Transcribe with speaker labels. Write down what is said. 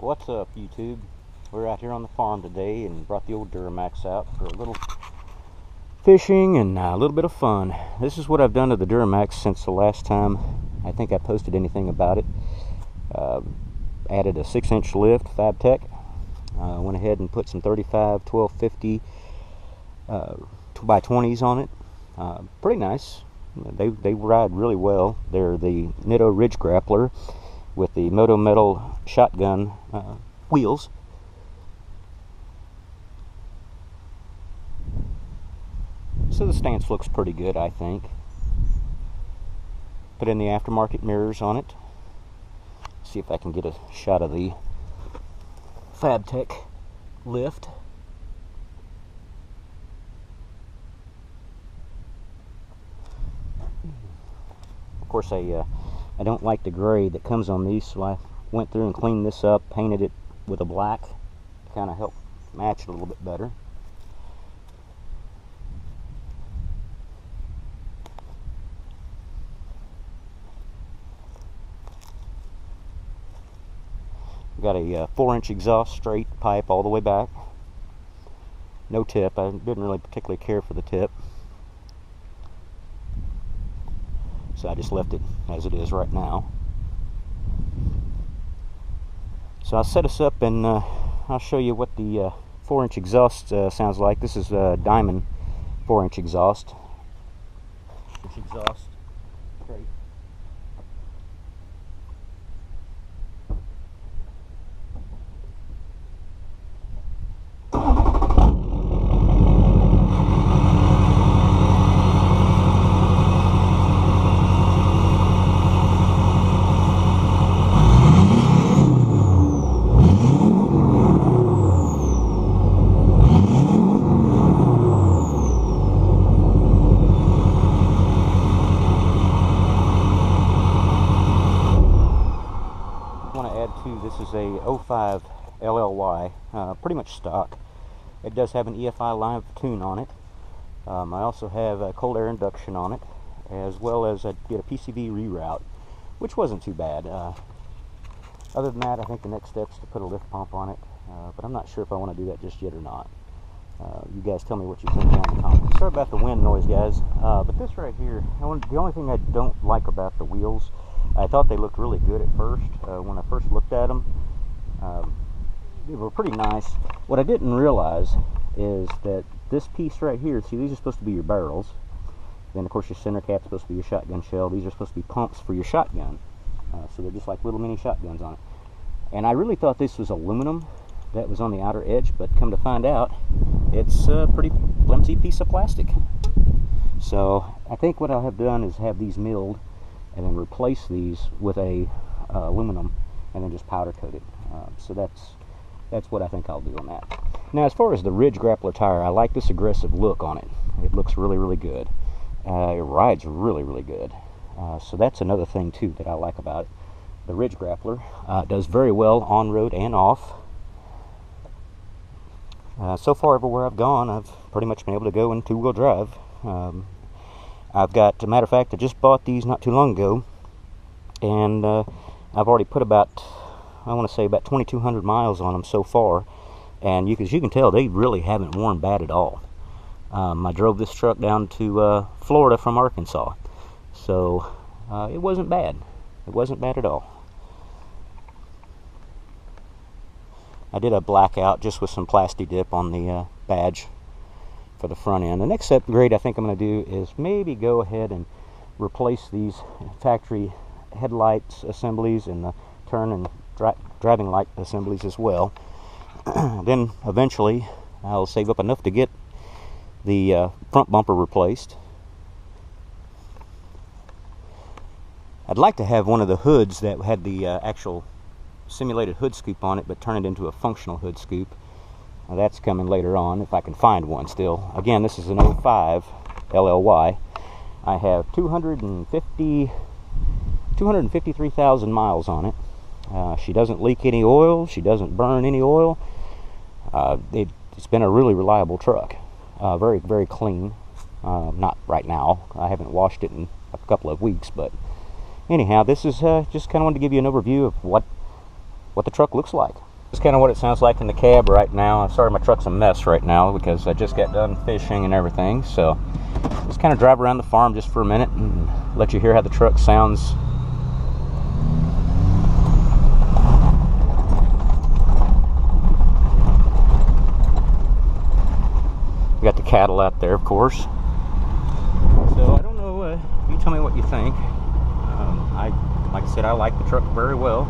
Speaker 1: What's up, YouTube? We're out here on the farm today and brought the old Duramax out for a little fishing and a little bit of fun. This is what I've done to the Duramax since the last time I think I posted anything about it. Added a 6-inch Lift Fabtech. Went ahead and put some 35 1250 by 20s on it. Pretty nice. They ride really well. They're the Nitto Ridge Grappler with the Moto Metal shotgun wheels. So the stance looks pretty good, I think. Put in the aftermarket mirrors on it. See if I can get a shot of the Fabtech lift. Of course, I don't like the gray that comes on these, so I went through and cleaned this up, painted it with a black to kind of help match it a little bit better. Got a 4-inch exhaust straight pipe all the way back. No tip. I didn't really particularly care for the tip, so I just left it as it is right now. So I'll set us up and I'll show you what the 4-inch exhaust sounds like. This is a Diamond 4-inch exhaust. Great. This is a 05 LLY, pretty much stock. It does have an EFI live tune on it. I also have a cold air induction on it, as well as I did a PCV reroute, which wasn't too bad. Other than that, I think the next step is to put a lift pump on it, but I'm not sure if I want to do that just yet or not. You guys tell me what you think down in the comments. Sorry about the wind noise, guys, but this right here, the only thing I don't like about the wheels, I thought they looked really good at first. When I first looked at them, they were pretty nice. What I didn't realize is that this piece right here, see, these are supposed to be your barrels. Then, of course, your center cap's supposed to be your shotgun shell. These are supposed to be pumps for your shotgun. So they're just like little mini shotguns on it. And I really thought this was aluminum that was on the outer edge, but come to find out, it's a pretty flimsy piece of plastic. So I think what I have done is have these milled and then replace these with a aluminum and then just powder coat it. So that's what I think I'll do on that. Now, as far as the Ridge Grappler tire, I like this aggressive look on it. It looks really, really good. It rides really, really good. So that's another thing too that I like about it. The Ridge Grappler does very well on road and off. So far, everywhere I've gone, I've pretty much been able to go in 2-wheel drive. I've got, as a matter of fact, I just bought these not too long ago, and I've already put about, I want to say about 2,200 miles on them so far, and as you can tell, they really haven't worn bad at all. I drove this truck down to Florida from Arkansas, so it wasn't bad. It wasn't bad at all. I did a blackout just with some plasti dip on the badge for the front end. The next upgrade I think I'm going to do is maybe go ahead and replace these factory headlights assemblies and the turn and driving light assemblies as well. Then eventually I'll save up enough to get the front bumper replaced. I'd like to have one of the hoods that had the actual simulated hood scoop on it, but turn it into a functional hood scoop. Now that's coming later on if I can find one still. Again, this is an 05 LLY. I have 253,000 miles on it. She doesn't leak any oil. She doesn't burn any oil. It's been a really reliable truck. Very, very clean. Not right now. I haven't washed it in a couple of weeks, but anyhow, this is just kind of wanted to give you an overview of what the truck looks like. It's kind of what it sounds like in the cab right now. I'm sorry my truck's a mess right now because I just got done fishing and everything. So just kind of drive around the farm just for a minute and let you hear how the truck sounds. We got the cattle out there, of course. So I don't know, you tell me what you think. Like I said, I like the truck very well.